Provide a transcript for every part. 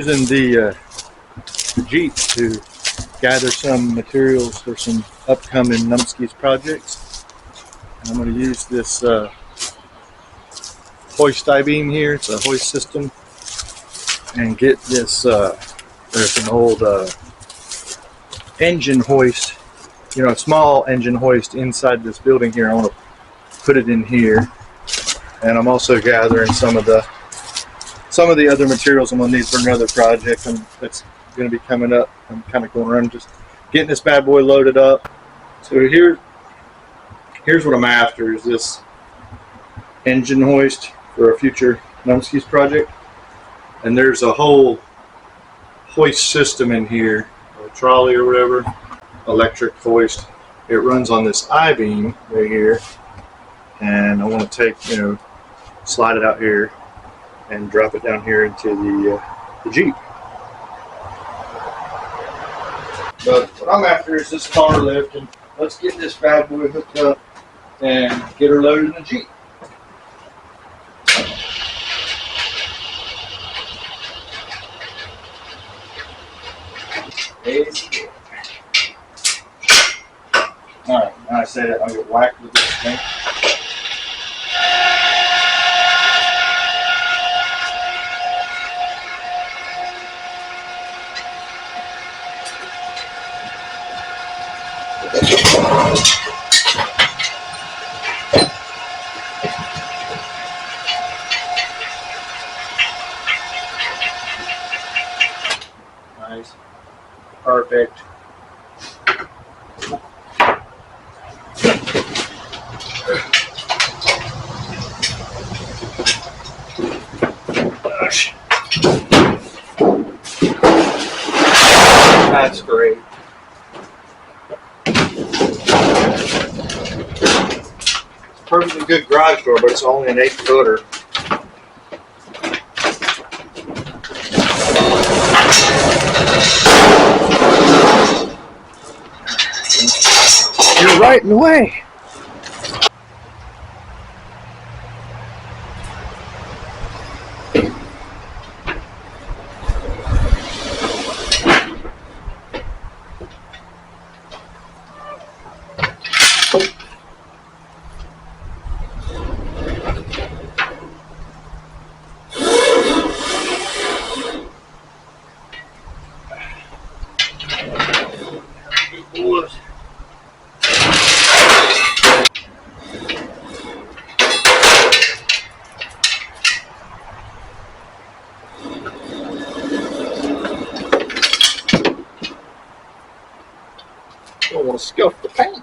using the Jeep to gather some materials for some upcoming Numpskis projects. And I'm going to use this hoist I-beam here. It's a hoist system, and get this. There's an old engine hoist, a small engine hoist inside this building here. I want to put it in here, and I'm also gathering some of the other materials I'm going to need for another project that's going to be coming up. I'm kind of going around just getting this bad boy loaded up. So here's what I'm after, is this engine hoist for a future Numpskis project. And there's a whole hoist system in here, a trolley or whatever, electric hoist. It runs on this I-beam right here, and I want to take, slide it out here and drop it down here into the Jeep. But what I'm after is this car lift, and let's get this bad boy hooked up and get her loaded in the Jeep. Alright, now I say that, I'll get whacked with this thing. Nice. Perfect. Gosh. That's great. It's a perfectly good garage door, but it's only an 8-footer. You're right in the way. Don't want to scuff the paint.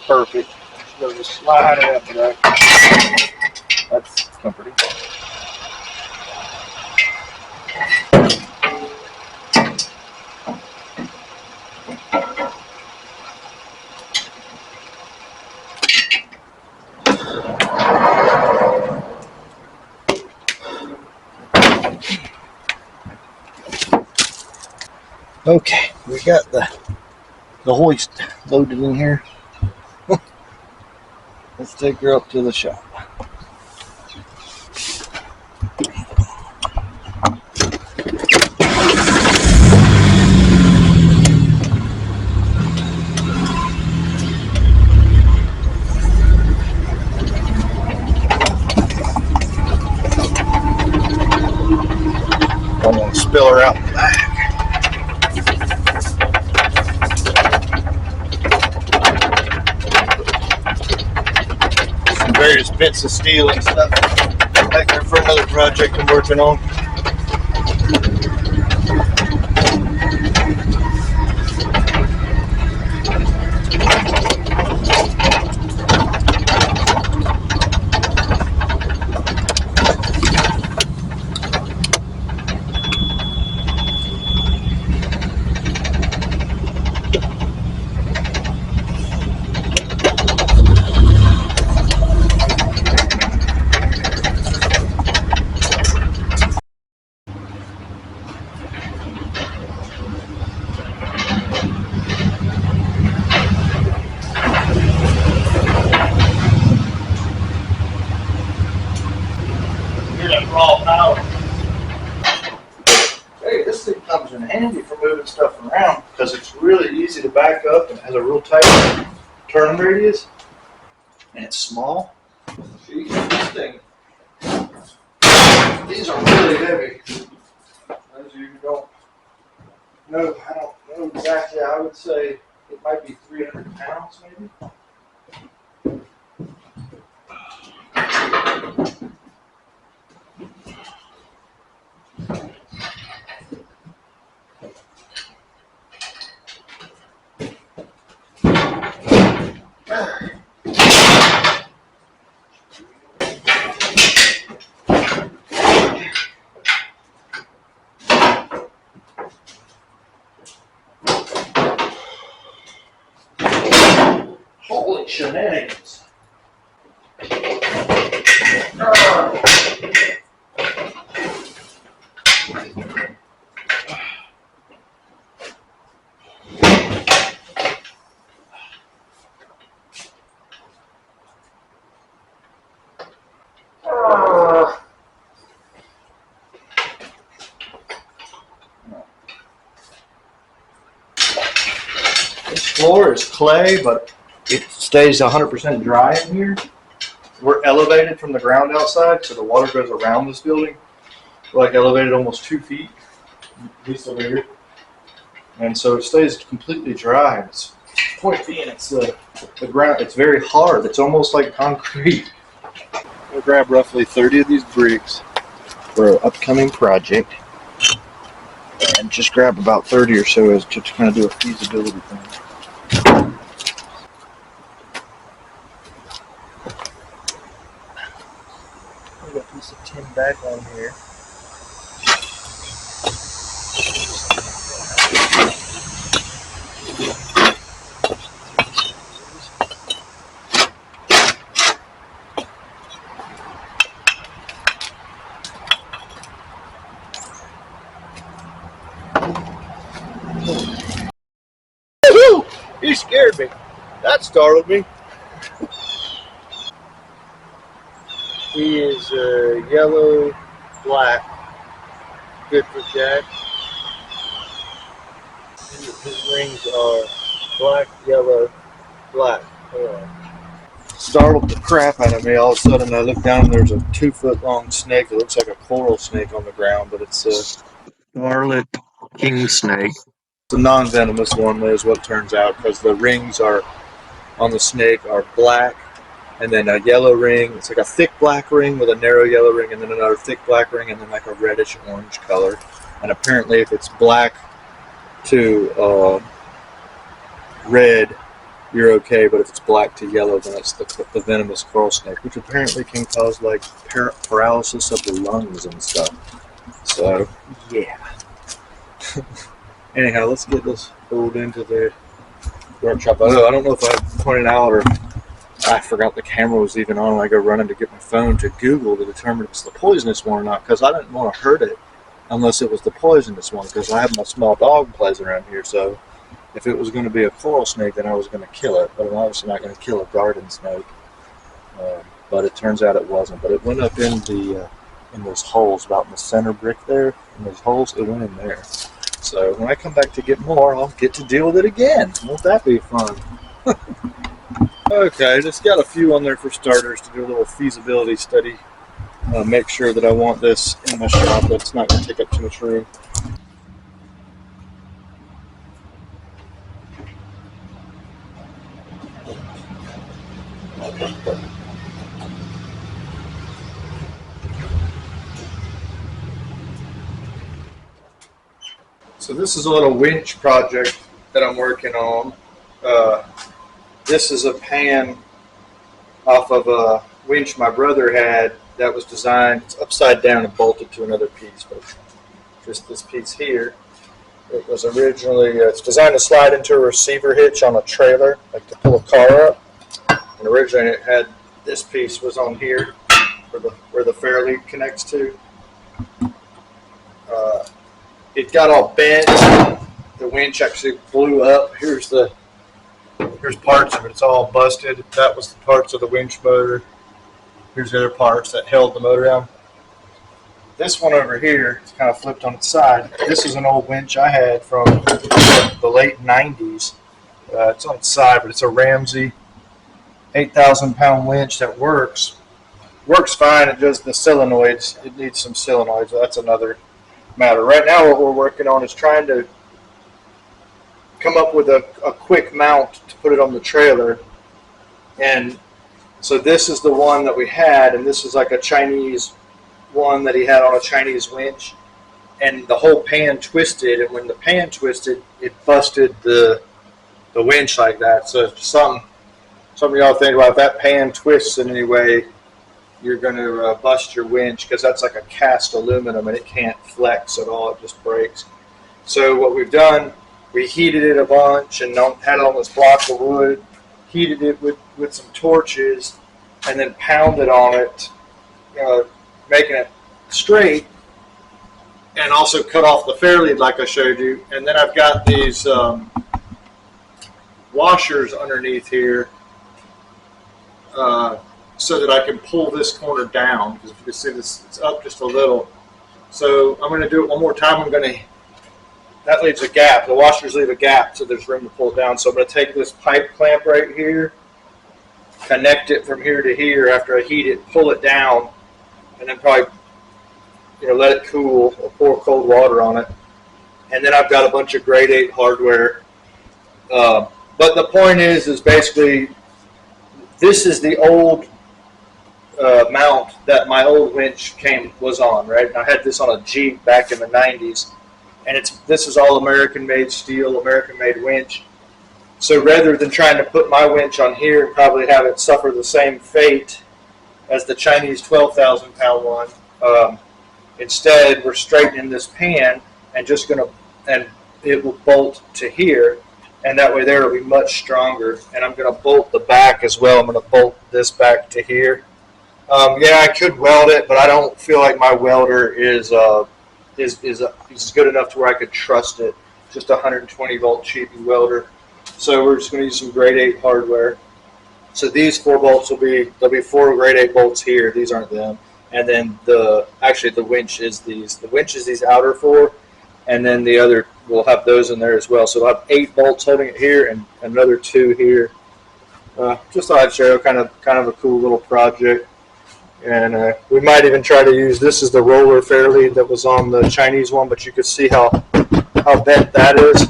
Perfect. So just slide it up there. That's comforting. Okay, we got the hoist loaded in here. Let's take her up to the shop. various bits of steel and stuff back there for another project I'm working on. Hear that raw power. Hey, this thing comes in handy for moving stuff around because it's really easy to back up and has a real tight turn radius. And it's small. See, this thing. These are really heavy. Those of you who don't know, I don't know exactly. I would say it might be 300 pounds, maybe. Holy shenanigans. This floor is clay, but it stays 100% dry in here. We're elevated from the ground outside, so the water goes around this building. We're like elevated almost 2 feet, at least over here. And so it stays completely dry. It's point being, it's the ground. It's very hard. It's almost like concrete. We'll grab roughly 30 of these bricks for an upcoming project, and just grab about 30 or so as to kind of do a feasibility thing. Put a piece of tin back on here. He scared me. That startled me. He is yellow, black. Good for Jack. His rings are black, yellow, black. Startled the crap out of me. All of a sudden I look down and there's a 2-foot-long snake that looks like a coral snake on the ground, but it's a scarlet king snake. It's a non-venomous one, is what it turns out, because the rings are on the snake are black, and then a yellow ring. It's like a thick black ring with a narrow yellow ring, and then another thick black ring, and then like a reddish orange color. And apparently if it's black to red, you're okay, but if it's black to yellow, then it's the venomous coral snake, which apparently can cause like paralysis of the lungs and stuff. So yeah. Anyhow, let's get this pulled into the workshop. I don't know if I pointed out or I forgot the camera was even on when I go running to get my phone to Google to determine if it's the poisonous one or not, because I didn't want to hurt it unless it was the poisonous one, because I have my small dog plays around here, so if it was going to be a coral snake, then I was going to kill it, but I'm obviously not going to kill a garden snake. But it turns out it wasn't. But it went up in those holes, about in the center brick there, in those holes, it went in there. So when I come back to get more, I'll get to deal with it again. Won't that be fun? Okay, just got a few on there for starters to do a little feasibility study. Make sure that I want this in my shop, that it's not going to take up too much room. So this is a little winch project that I'm working on. This is a pan off of a winch my brother had that was designed, it's upside down and bolted to another piece, but just this piece here. It was originally, it's designed to slide into a receiver hitch on a trailer, like to pull a car up. And originally it had, this piece was on here where the fairlead connects to. It got all bent. The winch actually blew up. Here's parts of it. It's all busted. That was the parts of the winch motor. Here's the other parts that held the motor down. This one over here is kind of flipped on its side. This is an old winch I had from the late 90s. It's on its side, but it's a Ramsey 8,000-pound winch that works. Works fine. It does the solenoids. It needs some solenoids. That's another matter. Right now what we're working on is trying to come up with a quick mount to put it on the trailer. And so this is the one that we had, and this is like a Chinese one that he had on a Chinese winch, and the whole pan twisted, and when the pan twisted, it busted the winch like that. So if some of y'all think about if that pan twists in any way, you're going to bust your winch, because that's like a cast aluminum and it can't flex at all. It just breaks. So what we've done, we heated it a bunch and had it on this block of wood, heated it with some torches, and then pounded on it, making it straight, and also cut off the fairlead like I showed you. And then I've got these washers underneath here so that I can pull this corner down, because if you can see this, it's up just a little. So I'm going to do it one more time. That leaves a gap. The washers leave a gap, so there's room to pull it down. So I'm going to take this pipe clamp right here, connect it from here to here after I heat it, pull it down, and then probably let it cool or pour cold water on it. And then I've got a bunch of grade 8 hardware. But the point is basically this is the old mount that my old winch was on, right? I had this on a Jeep back in the 90s, and this is all American-made steel, American-made winch. So rather than trying to put my winch on here and probably have it suffer the same fate as the Chinese 12,000-pound one, instead we're straightening this pan and it will bolt to here, and that way there will be much stronger. And I'm going to bolt the back as well. I'm going to bolt this back to here. Yeah, I could weld it, but I don't feel like my welder is good enough to where I could trust it. Just a 120-volt cheapy welder. So we're just going to use some grade 8 hardware. So these 4 bolts there'll be 4 grade 8 bolts here. These aren't them. And then the winch is these. The winch is these outer 4, and then the other, we'll have those in there as well. So we'll have 8 bolts holding it here and another 2 here. Just thought I'd show kind of a cool little project. And we might even try to use, this is the roller fairlead that was on the Chinese one, but you could see how bent that is.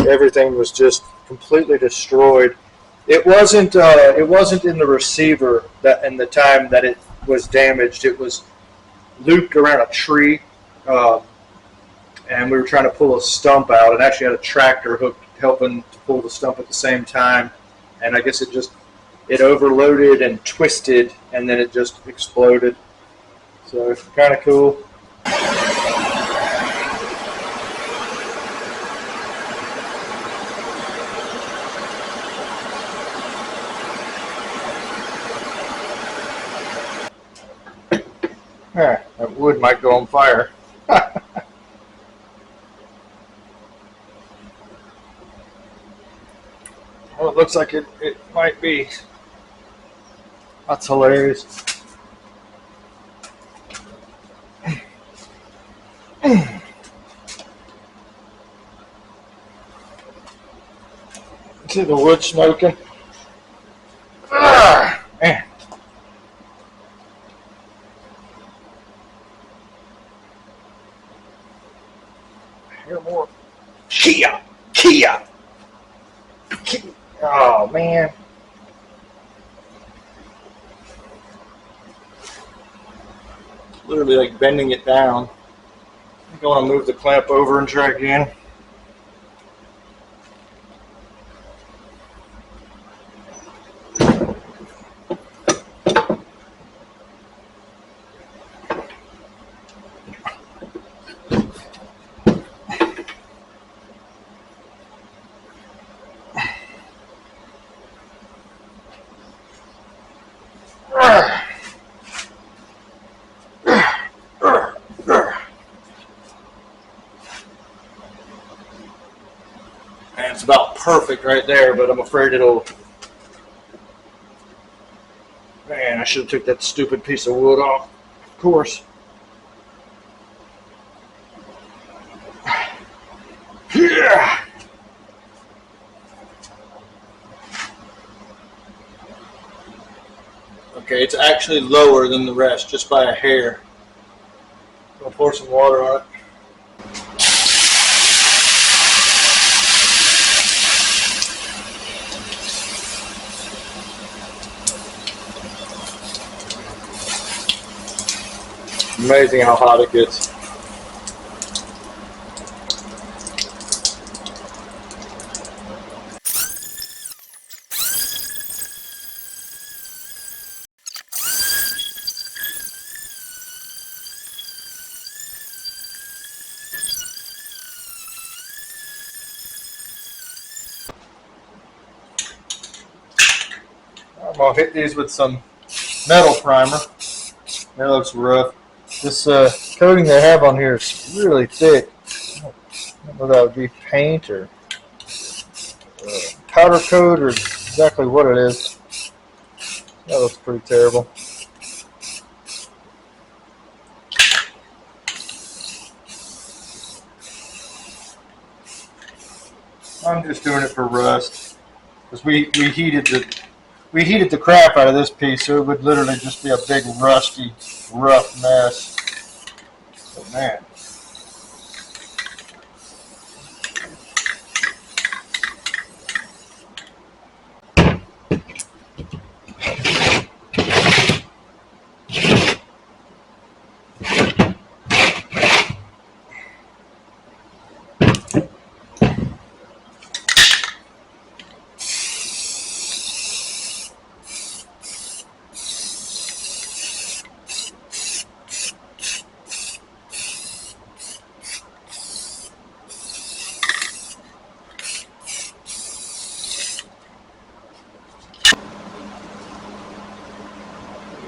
Everything was just completely destroyed. It wasn't in the receiver that in the time that it was damaged. It was looped around a tree, and we were trying to pull a stump out, and actually had a tractor hooked helping to pull the stump at the same time. And I guess it overloaded and twisted, and then it just exploded. So it's kind of cool. That wood might go on fire. Well, it looks like it might be. That's hilarious. See the wood smoking? Man. I hear more. Kia! Oh, man. Literally like bending it down. I think I want to move the clamp over and try again. perfect right there, but I'm afraid it'll... Man, I should have took that stupid piece of wood off. Of course. Yeah. Okay, it's actually lower than the rest, just by a hair. I'll pour some water on it. Amazing how hot it gets. I'm gonna hit these with some metal primer. That looks rough. This coating they have on here is really thick. I don't know if that would be paint or powder coat or exactly what it is. That looks pretty terrible. I'm just doing it for rust because we heated the crap out of this piece, so it would literally just be a big rusty, rough mess. But man.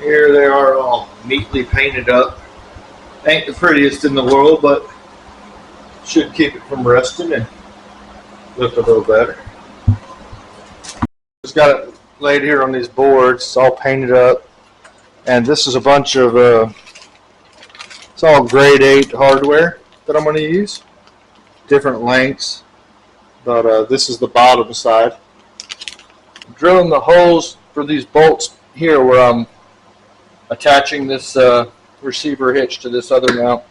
Here they are all neatly painted up. Ain't the prettiest in the world, but should keep it from rusting and look a little better. Just got it laid here on these boards. It's all painted up. And this is a bunch of, it's all grade 8 hardware that I'm going to use. Different lengths. But this is the bottom side. I'm drilling the holes for these bolts here where I'm attaching this receiver hitch to this other mount.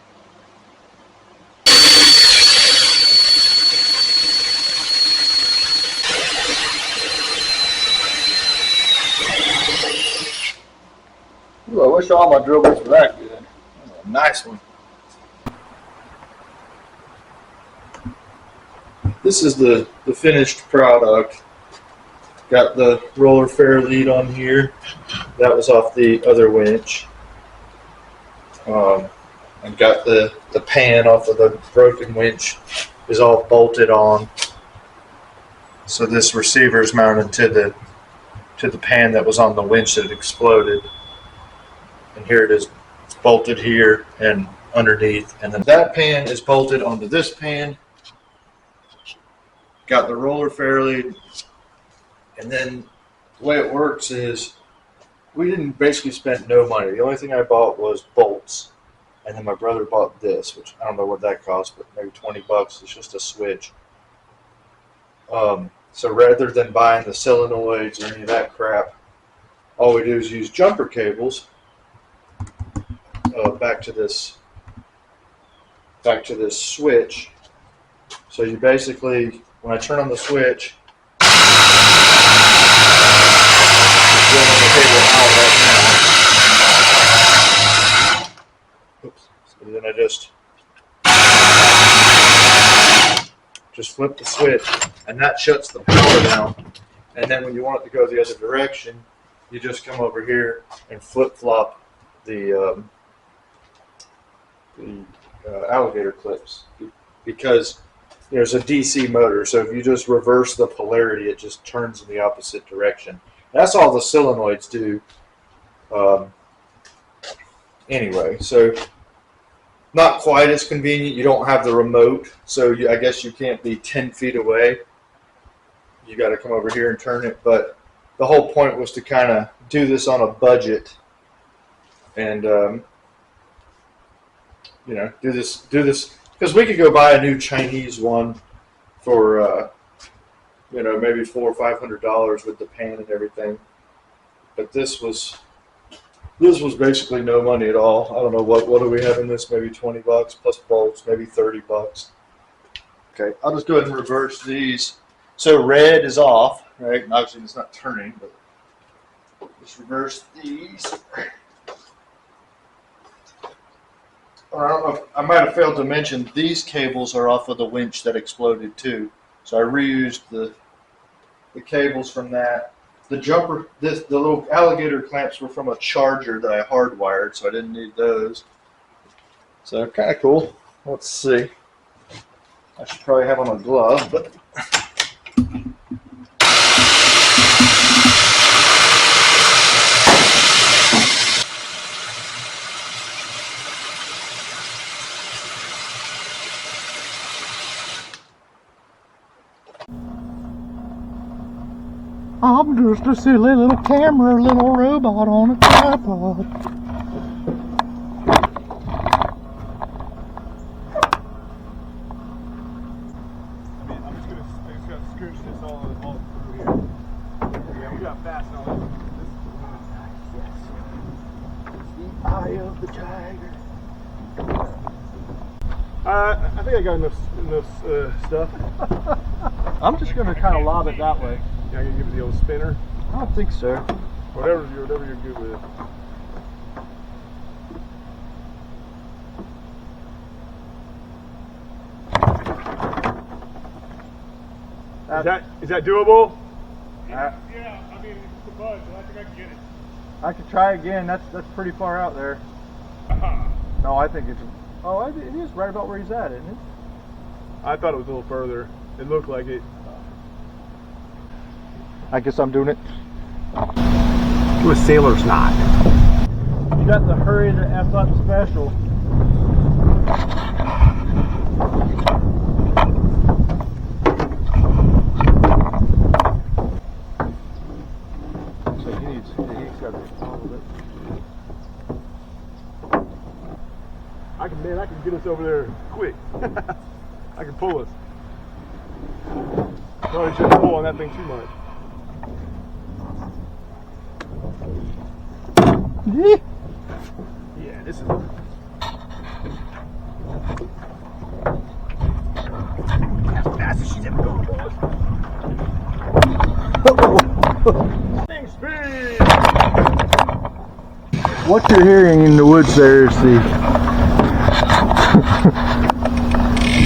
Ooh, I wish all my drill bits were that good. Oh, nice one. This is the finished product. Got the roller fair lead on here. That was off the other winch. And got the pan off of the broken winch is all bolted on. So this receiver is mounted to the pan that was on the winch that exploded. And here it is, it's bolted here and underneath. And then that pan is bolted onto this pan. Got the roller fair lead. And then the way it works is we didn't basically spend no money. The only thing I bought was bolts. And then my brother bought this, which I don't know what that cost, but maybe 20 bucks. It's just a switch. So rather than buying the solenoids or any of that crap, all we do is use jumper cables back to this switch. So you basically, when I turn on the switch, going on the cable out right now. Oops. So then I just flip the switch, and that shuts the power down. And then when you want it to go the other direction, you just come over here and flip-flop the alligator clips, because there's a DC motor. So if you just reverse the polarity, it just turns in the opposite direction. That's all the solenoids do. Anyway, so not quite as convenient. You don't have the remote, so I guess you can't be 10 feet away. you got to come over here and turn it. But the whole point was to kind of do this on a budget, and you know, do this because we could go buy a new Chinese one for you know, maybe $400 or $500 with the pan and everything. But this was basically no money at all. I don't know what do we have in this? Maybe 20 bucks plus bolts, maybe 30 bucks. Okay, I'll just go ahead and reverse these. So red is off, right? Obviously it's not turning, but just reverse these. I might have failed to mention these cables are off of the winch that exploded too. So I reused the cables from that. The jumper, the little alligator clamps were from a charger that I hardwired, so I didn't need those. So kind of cool. Let's see. I should probably have on a glove, but. I'm just a silly little camera, little robot on a tripod. I'm just gonna scooch this all through here. Yeah, we got fast now. Yes. The eye of the tiger. I think I got enough stuff. I'm just going to kind of lob it that way. Yeah, I can give it the old spinner. I don't think so. Whatever you're good with. Is that doable? Yeah, I mean it's the bud, so I think I can get it. I could try again. That's pretty far out there. No, I think it's. Oh, it is right about where he's at, isn't it? I thought it was a little further. It looked like it. I guess I'm doing it. Do a sailor's knot. You got the hurry to F up special. So he's got to be all of it. I can get us over there quick. I can pull us. Probably shouldn't pull on that thing too much. Yeah, this is. As fast as she's ever going, boys. Thing speed. What you're hearing in the woods there is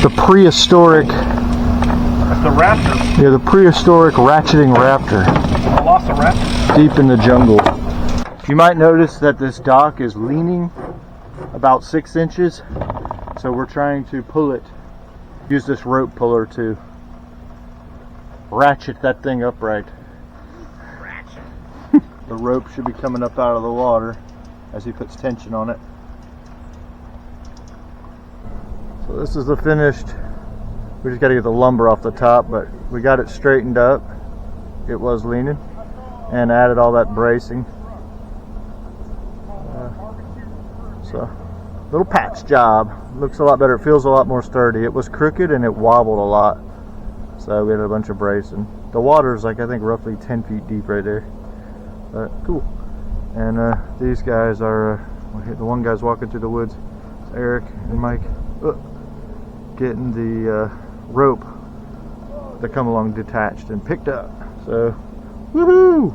the prehistoric. That's the raptor. Yeah, the prehistoric ratcheting raptor. I lost a raptor. Deep in the jungle. You might notice that this dock is leaning about 6 inches, so we're trying to pull it. Use this rope puller to ratchet that thing upright. The rope should be coming up out of the water as he puts tension on it. So this is the finished. We just got to get the lumber off the top, but we got it straightened up. It was leaning, and added all that bracing. So, little patch job. Looks a lot better. It feels a lot more sturdy. It was crooked and it wobbled a lot, so we had a bunch of bracing. The water is like, I think, roughly 10 feet deep right there. But cool. And these guys are the one guy's walking through the woods. It's Eric and Mike getting the rope that come along detached and picked up. So, woohoo!